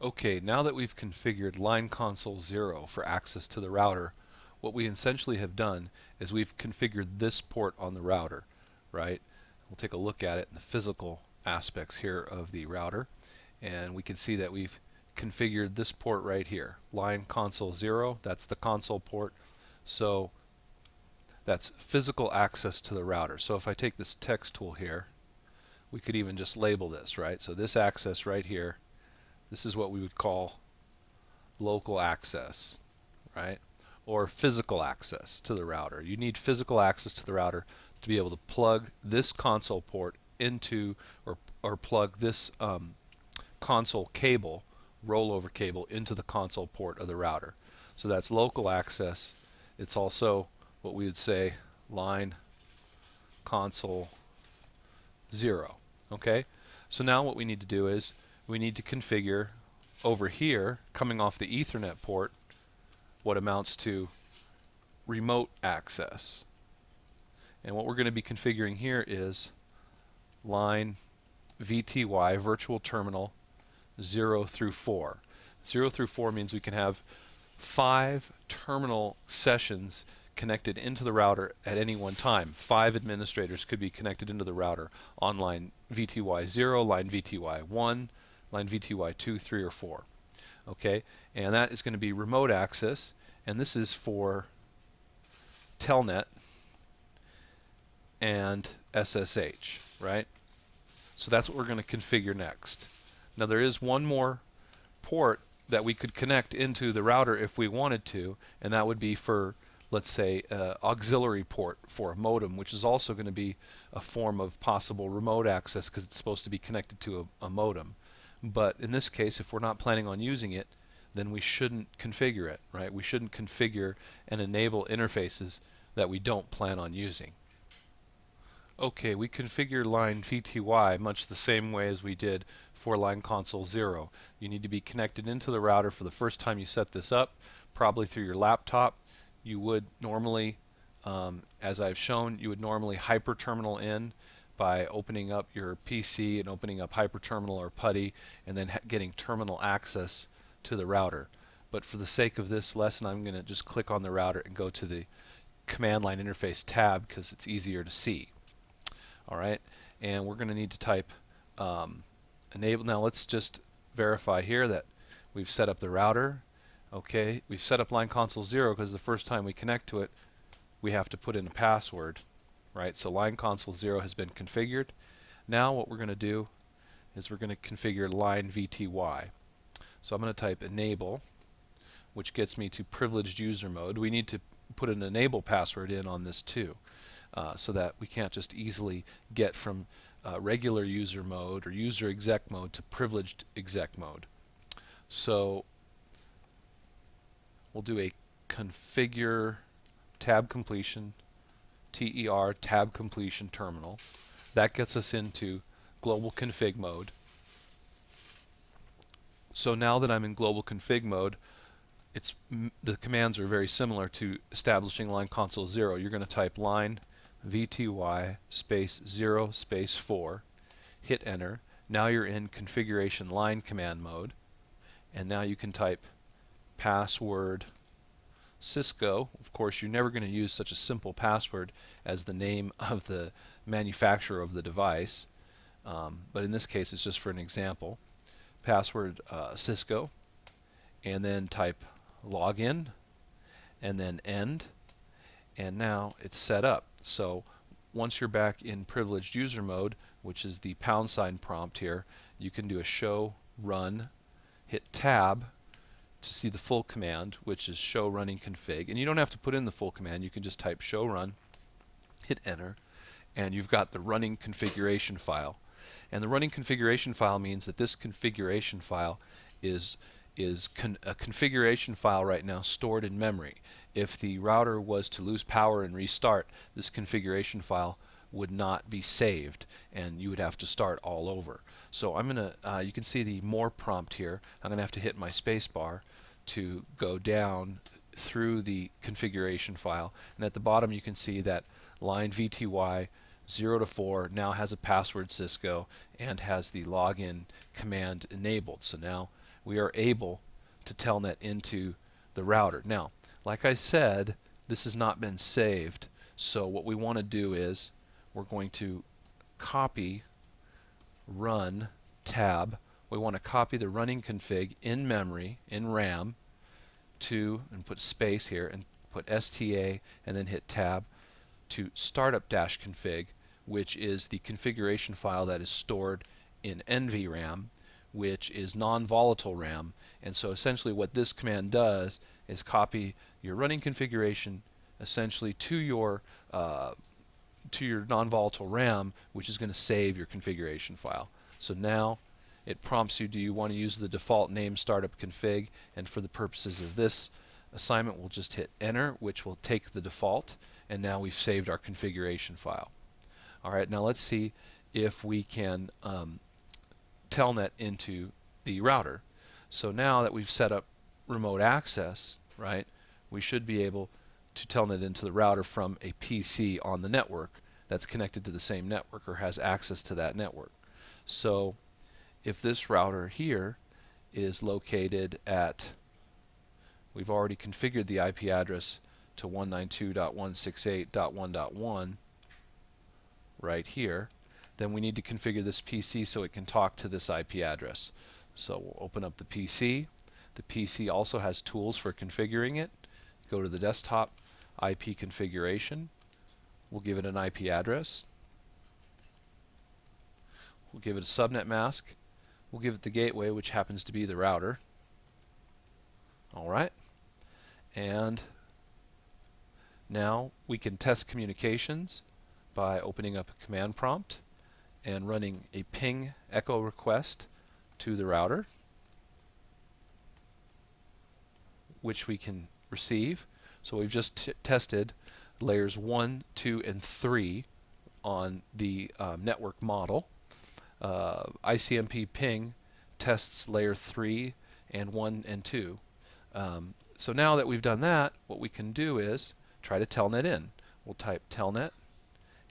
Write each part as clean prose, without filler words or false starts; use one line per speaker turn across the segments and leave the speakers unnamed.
Okay, now that we've configured line console 0 for access to the router, what we essentially have done is we've configured this port on the router, right? We'll take a look at it in the physical aspects here of the router, and we can see that we've configured this port right here, line console 0. That's the console port. So that's physical access to the router. So if I take this text tool here, we could even just label this, right? So this access right here, this is what we would call local access, right? Or physical access to the router. You need physical access to the router to be able to plug this console port into, or plug this console cable, rollover cable, into the console port of the router. So that's local access. It's also what we would say line console 0. Okay? So now what we need to do is we need to configure over here, coming off the Ethernet port, what amounts to remote access. And what we're going to be configuring here is line VTY, virtual terminal 0 through 4. 0 through 4 means we can have 5 terminal sessions connected into the router at any one time. 5 administrators could be connected into the router on line VTY 0, line VTY 1, line VTY 2, 3, or 4. Okay, and that is going to be remote access, and this is for Telnet and SSH, right? So that's what we're going to configure next. Now there is one more port that we could connect into the router if we wanted to, and that would be for, let's say, auxiliary port for a modem, which is also going to be a form of possible remote access because it's supposed to be connected to a modem. But in this case, if we're not planning on using it, then we shouldn't configure it, right? We shouldn't configure and enable interfaces that we don't plan on using. Okay, we configure line VTY much the same way as we did for line console 0. You need to be connected into the router for the first time you set this up, probably through your laptop. You would normally, as I've shown, you would normally hyperterminal in by opening up your PC and opening up hyperterminal or PuTTY and then getting terminal access to the router. But for the sake of this lesson, I'm going to just click on the router and go to the command line interface tab because it's easier to see. All right, and we're going to need to type enable. Now let's just verify here that we've set up the router. Okay, we've set up line console 0 because the first time we connect to it, we have to put in a password, right? So line console 0 has been configured. Now what we're going to do is we're going to configure line VTY. So I'm going to type enable, which gets me to privileged user mode. We need to put an enable password in on this too, so that we can't just easily get from regular user mode or user exec mode to privileged exec mode. So we'll do a configure tab completion, TER tab completion terminal. That gets us into global config mode. So now that I'm in global config mode, the commands are very similar to establishing line console 0. You're going to type line VTY space 0 space 4, hit enter. Now you're in configuration line command mode, and now you can type password Cisco. Of course, you're never going to use such a simple password as the name of the manufacturer of the device, but in this case it's just for an example. Password Cisco, and then type login, and then end, and now it's set up. So once you're back in privileged user mode, which is the # prompt here, you can do a show run, hit tab to see the full command, which is show running config. And you don't have to put in the full command, you can just type show run, hit enter, and you've got the running configuration file. And the running configuration file means that this configuration file is a configuration file right now stored in memory. If the router was to lose power and restart, this configuration file would not be saved and you would have to start all over. So I'm going to, you can see the more prompt here. I'm going to have to hit my space bar to go down through the configuration file, and at the bottom you can see that line VTY 0 to 4 now has a password Cisco and has the login command enabled. So now we are able to telnet into the router. Now, like I said, this has not been saved. So what we want to do is we're going to copy run tab. We want to copy the running config in memory, in RAM, to, and put space here, and put STA, and then hit tab, to startup-config, which is the configuration file that is stored in NVRAM, which is non-volatile RAM. And so essentially what this command does is copy your running configuration essentially to your non-volatile RAM, which is going to save your configuration file. So now it prompts you, do you want to use the default name startup config? And for the purposes of this assignment, we'll just hit enter, which will take the default, and now we've saved our configuration file. Alright, now let's see if we can telnet into the router. So now that we've set up remote access, right, we should be able to telnet into the router from a PC on the network that's connected to the same network or has access to that network. So if this router here is located at, we've already configured the IP address to 192.168.1.1 right here, then we need to configure this PC so it can talk to this IP address. So we'll open up the PC. The PC also has tools for configuring it. Go to the desktop, IP configuration. We'll give it an IP address. We'll give it a subnet mask. We'll give it the gateway, which happens to be the router. Alright. And now we can test communications by opening up a command prompt and running a ping echo request to the router, which we can receive. So we've just tested layers 1, 2, and 3 on the network model. ICMP ping tests layer 3 and 1 and 2. So now that we've done that, what we can do is try to telnet in. We'll type telnet,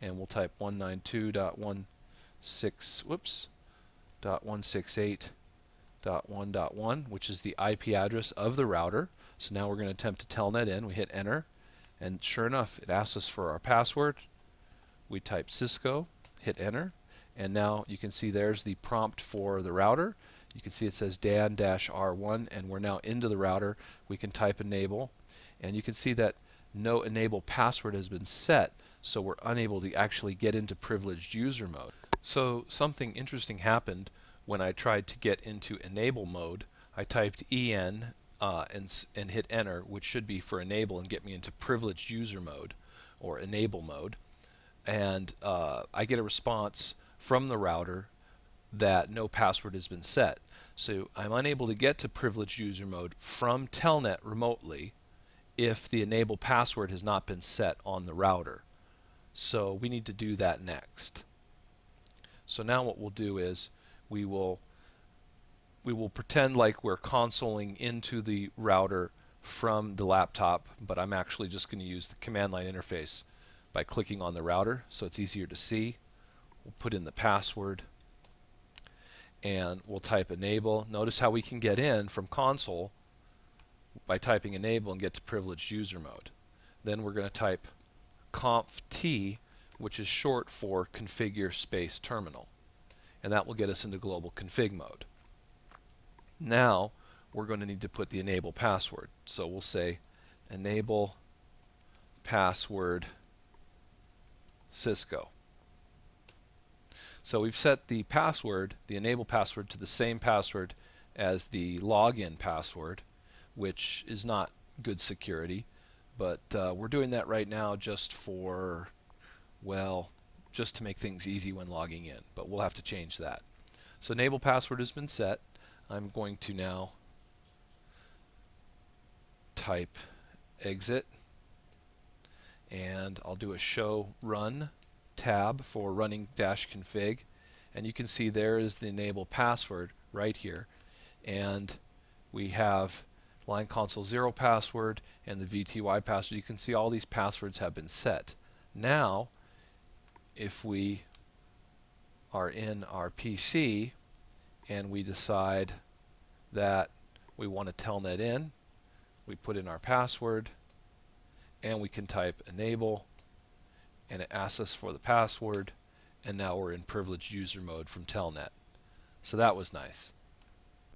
and we'll type 192.168.1.1, which is the IP address of the router. So now we're going to attempt to telnet in. We hit enter, and sure enough, it asks us for our password. We type Cisco, hit enter, and now you can see there's the prompt for the router. You can see it says Dan-R1, and we're now into the router. We can type enable, and you can see that no enable password has been set, so we're unable to actually get into privileged user mode. So something interesting happened when I tried to get into enable mode. I typed EN and hit enter, which should be for enable and get me into privileged user mode or enable mode, and I get a response from the router that no password has been set. So I'm unable to get to privileged user mode from telnet remotely if the enable password has not been set on the router. So we need to do that next. So now what we'll do is we will pretend like we're consoling into the router from the laptop, but I'm actually just going to use the command line interface by clicking on the router so it's easier to see. We'll put in the password and we'll type enable. Notice how we can get in from console by typing enable and get to privileged user mode. Then we're going to type conft, which is short for configure space terminal, and that will get us into global config mode. Now we're going to need to put the enable password. So we'll say enable password Cisco. So we've set the password, the enable password, to the same password as the login password, which is not good security, but we're doing that right now just for, well, just to make things easy when logging in, but we'll have to change that. So enable password has been set. I'm going to now type exit, and I'll do a show run tab for running -config, and you can see there is the enable password right here, and we have line console 0 password and the VTY password. You can see all these passwords have been set. Now if we are in our PC and we decide that we want to telnet in. We put in our password, and we can type enable, and it asks us for the password, and now we're in privileged user mode from telnet. So that was nice.